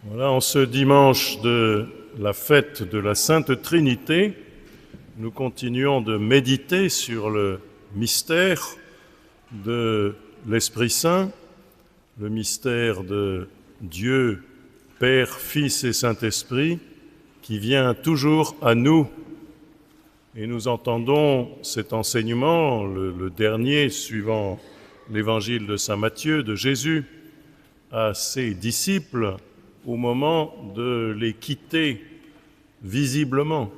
Voilà, en ce dimanche de la fête de la Sainte Trinité, nous continuons de méditer sur le mystère de l'Esprit Saint, le mystère de Dieu, Père, Fils et Saint-Esprit, qui vient toujours à nous. Et nous entendons cet enseignement, le dernier, suivant l'évangile de Saint Matthieu, de Jésus, à ses disciples au moment de les quitter visiblement.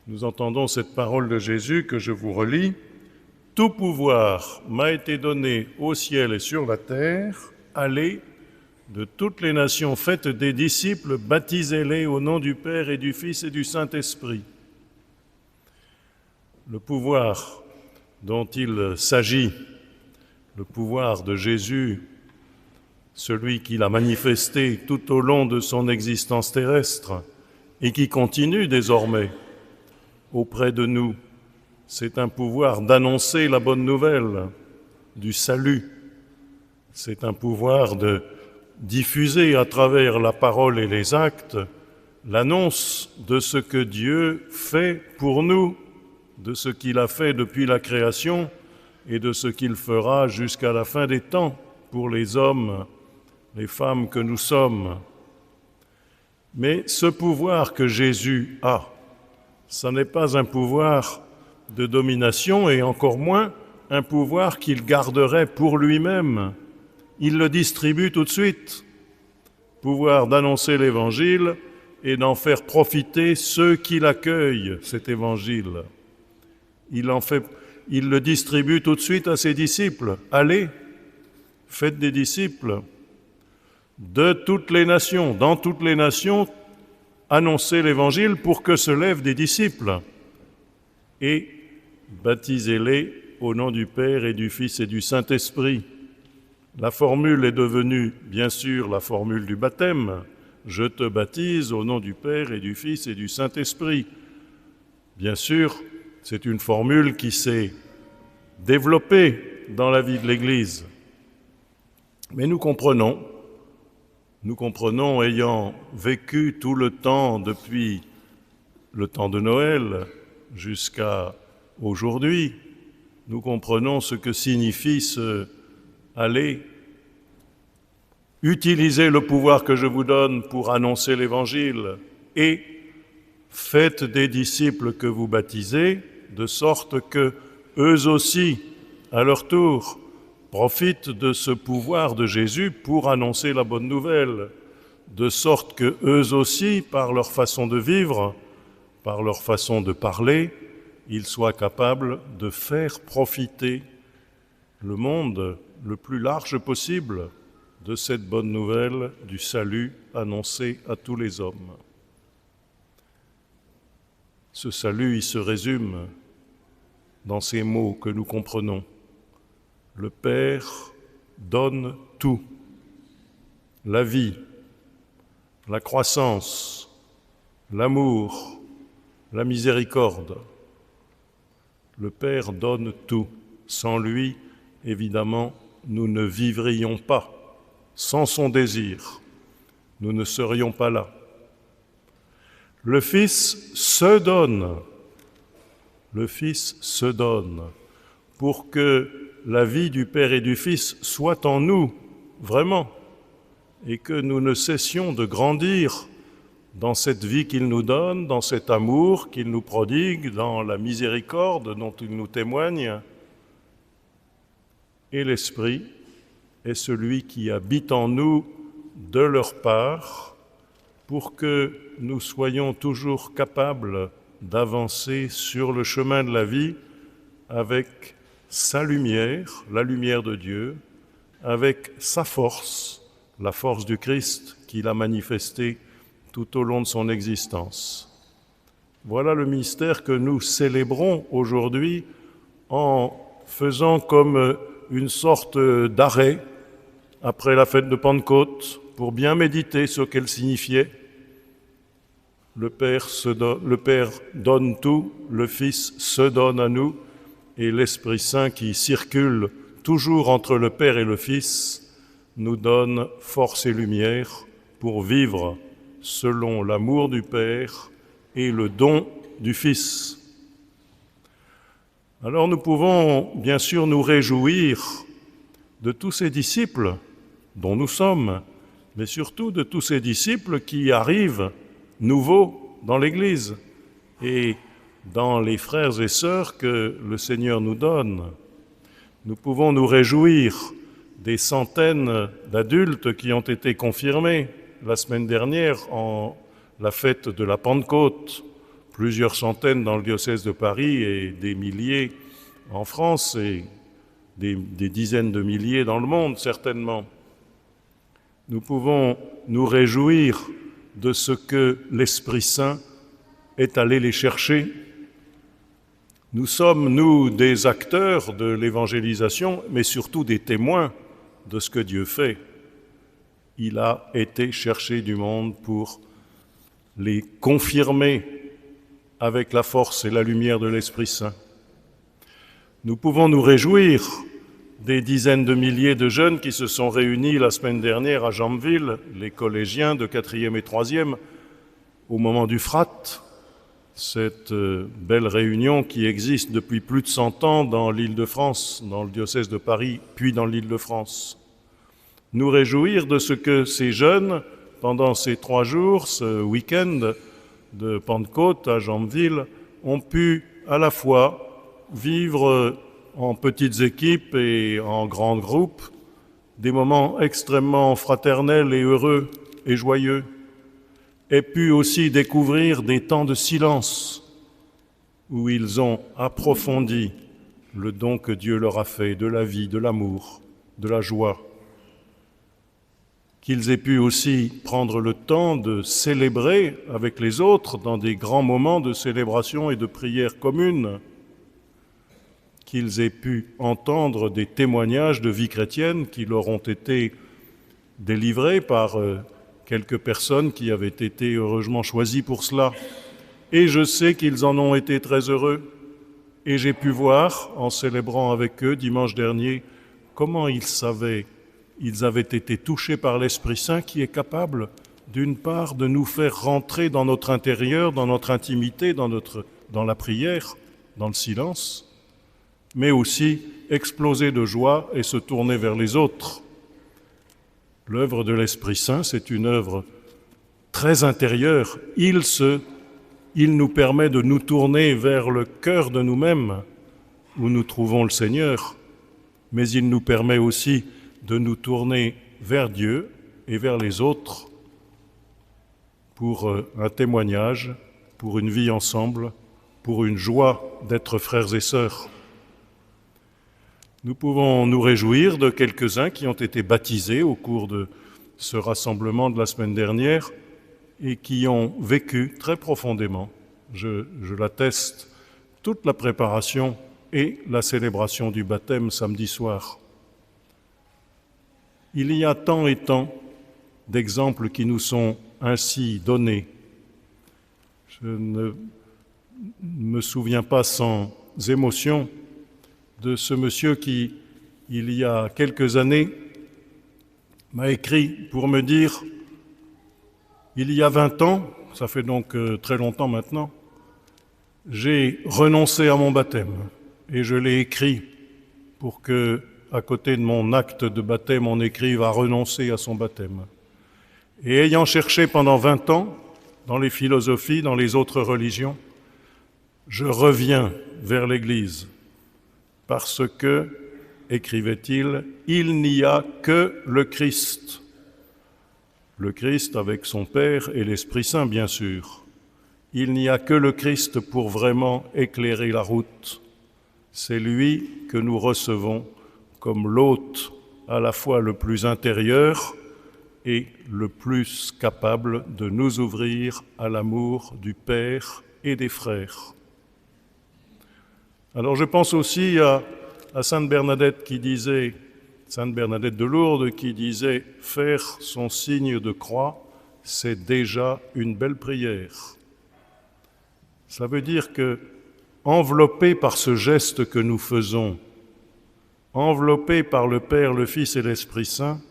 Nous entendons cette parole de Jésus que je vous relis. « Tout pouvoir m'a été donné au ciel et sur la terre. Allez de toutes les nations, faites des disciples, baptisez-les au nom du Père et du Fils et du Saint-Esprit. » Le pouvoir dont il s'agit, le pouvoir de Jésus, celui qu'il a manifesté tout au long de son existence terrestre et qui continue désormais auprès de nous, c'est un pouvoir d'annoncer la bonne nouvelle du salut. C'est un pouvoir de diffuser à travers la parole et les actes l'annonce de ce que Dieu fait pour nous, de ce qu'il a fait depuis la création et de ce qu'il fera jusqu'à la fin des temps pour les hommes, les femmes que nous sommes. Mais ce pouvoir que Jésus a, ce n'est pas un pouvoir de domination et encore moins un pouvoir qu'il garderait pour lui-même. Il le distribue tout de suite. Pouvoir d'annoncer l'Évangile et d'en faire profiter ceux qui l'accueillent, cet Évangile. Il le distribue tout de suite à ses disciples. Allez, faites des disciples de toutes les nations, dans toutes les nations, annoncez l'Évangile pour que se lèvent des disciples et baptisez-les au nom du Père et du Fils et du Saint-Esprit. La formule est devenue, bien sûr, la formule du baptême. Je te baptise au nom du Père et du Fils et du Saint-Esprit. Bien sûr, c'est une formule qui s'est développée dans la vie de l'Église. Mais nous comprenons, ayant vécu tout le temps depuis le temps de Noël jusqu'à aujourd'hui, nous comprenons ce que signifie ce « aller ». Utilisez le pouvoir que je vous donne pour annoncer l'Évangile et faites des disciples que vous baptisez, de sorte que eux aussi, à leur tour, profitent de ce pouvoir de Jésus pour annoncer la bonne nouvelle, de sorte que eux aussi, par leur façon de vivre, par leur façon de parler, ils soient capables de faire profiter le monde le plus large possible de cette bonne nouvelle du salut annoncé à tous les hommes. Ce salut, il se résume dans ces mots que nous comprenons. Le Père donne tout, la vie, la croissance, l'amour, la miséricorde. Le Père donne tout. Sans lui, évidemment, nous ne vivrions pas. Sans son désir, nous ne serions pas là. Le Fils se donne. Le Fils se donne pour que la vie du Père et du Fils soit en nous, vraiment, et que nous ne cessions de grandir dans cette vie qu'il nous donne, dans cet amour qu'il nous prodigue, dans la miséricorde dont il nous témoigne. Et l'Esprit est celui qui habite en nous de leur part pour que nous soyons toujours capables d'avancer sur le chemin de la vie avec sa lumière, la lumière de Dieu, avec sa force, la force du Christ qu'il a manifestée tout au long de son existence. Voilà le mystère que nous célébrons aujourd'hui en faisant comme une sorte d'arrêt après la fête de Pentecôte pour bien méditer ce qu'elle signifiait. Le Père donne tout, le Fils se donne à nous, et l'Esprit Saint qui circule toujours entre le Père et le Fils nous donne force et lumière pour vivre selon l'amour du Père et le don du Fils. Alors nous pouvons bien sûr nous réjouir de tous ces disciples dont nous sommes, mais surtout de tous ces disciples qui arrivent nouveaux dans l'Église et dans les frères et sœurs que le Seigneur nous donne. Nous pouvons nous réjouir des centaines d'adultes qui ont été confirmés la semaine dernière en la fête de la Pentecôte, plusieurs centaines dans le diocèse de Paris et des milliers en France et des dizaines de milliers dans le monde certainement. Nous pouvons nous réjouir de ce que l'Esprit Saint est allé les chercher. Nous sommes, nous, des acteurs de l'évangélisation, mais surtout des témoins de ce que Dieu fait. Il a été chercher du monde pour les confirmer avec la force et la lumière de l'Esprit Saint. Nous pouvons nous réjouir des dizaines de milliers de jeunes qui se sont réunis la semaine dernière à Jambeville, les collégiens de 4e et 3e, au moment du FRAT, cette belle réunion qui existe depuis plus de 100 ans dans l'Île-de-France, dans le diocèse de Paris, puis dans l'Île-de-France. Nous réjouir de ce que ces jeunes, pendant ces 3 jours, ce week-end de Pentecôte à Jambeville, ont pu à la fois vivre en petites équipes et en grands groupes des moments extrêmement fraternels et heureux et joyeux, et pu aussi découvrir des temps de silence où ils ont approfondi le don que Dieu leur a fait de la vie, de l'amour, de la joie. Qu'ils aient pu aussi prendre le temps de célébrer avec les autres dans des grands moments de célébration et de prière commune. Qu'ils aient pu entendre des témoignages de vie chrétienne qui leur ont été délivrés par quelques personnes qui avaient été heureusement choisies pour cela. Et je sais qu'ils en ont été très heureux. Et j'ai pu voir, en célébrant avec eux dimanche dernier, comment ils avaient été touchés par l'Esprit Saint qui est capable, d'une part, de nous faire rentrer dans notre intérieur, dans notre intimité, dans la prière, dans le silence, mais aussi exploser de joie et se tourner vers les autres. L'œuvre de l'Esprit Saint, c'est une œuvre très intérieure. Il nous permet de nous tourner vers le cœur de nous-mêmes, où nous trouvons le Seigneur, mais il nous permet aussi de nous tourner vers Dieu et vers les autres pour un témoignage, pour une vie ensemble, pour une joie d'être frères et sœurs. Nous pouvons nous réjouir de quelques-uns qui ont été baptisés au cours de ce rassemblement de la semaine dernière et qui ont vécu très profondément, je l'atteste, toute la préparation et la célébration du baptême samedi soir. Il y a tant et tant d'exemples qui nous sont ainsi donnés. Je ne me souviens pas sans émotion de ce monsieur qui, il y a quelques années, m'a écrit pour me dire « Il y a 20 ans, ça fait donc très longtemps maintenant, j'ai renoncé à mon baptême et je l'ai écrit pour que, à côté de mon acte de baptême, on écrive à renoncer à son baptême. Et ayant cherché pendant 20 ans, dans les philosophies, dans les autres religions, je reviens vers l'Église parce que, écrivait-il, il n'y a que le Christ. Le Christ avec son Père et l'Esprit Saint, bien sûr. Il n'y a que le Christ pour vraiment éclairer la route. C'est lui que nous recevons comme l'hôte à la fois le plus intérieur et le plus capable de nous ouvrir à l'amour du Père et des frères. Alors je pense aussi à Sainte Bernadette Sainte Bernadette de Lourdes qui disait « Faire son signe de croix, c'est déjà une belle prière ». Ça veut dire que, enveloppé par ce geste que nous faisons, enveloppé par le Père, le Fils et l'Esprit Saint,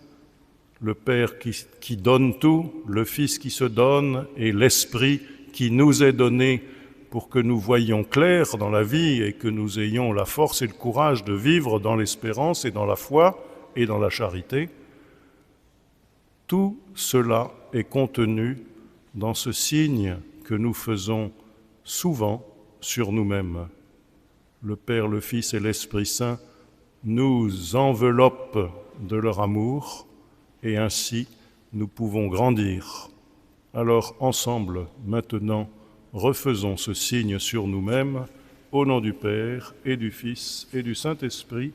le Père qui donne tout, le Fils qui se donne et l'Esprit qui nous est donné pour que nous voyions clair dans la vie et que nous ayons la force et le courage de vivre dans l'espérance et dans la foi et dans la charité. Tout cela est contenu dans ce signe que nous faisons souvent sur nous-mêmes. Le Père, le Fils et l'Esprit Saint nous enveloppent de leur amour et ainsi nous pouvons grandir. Alors ensemble, maintenant, refaisons ce signe sur nous-mêmes, au nom du Père et du Fils et du Saint-Esprit.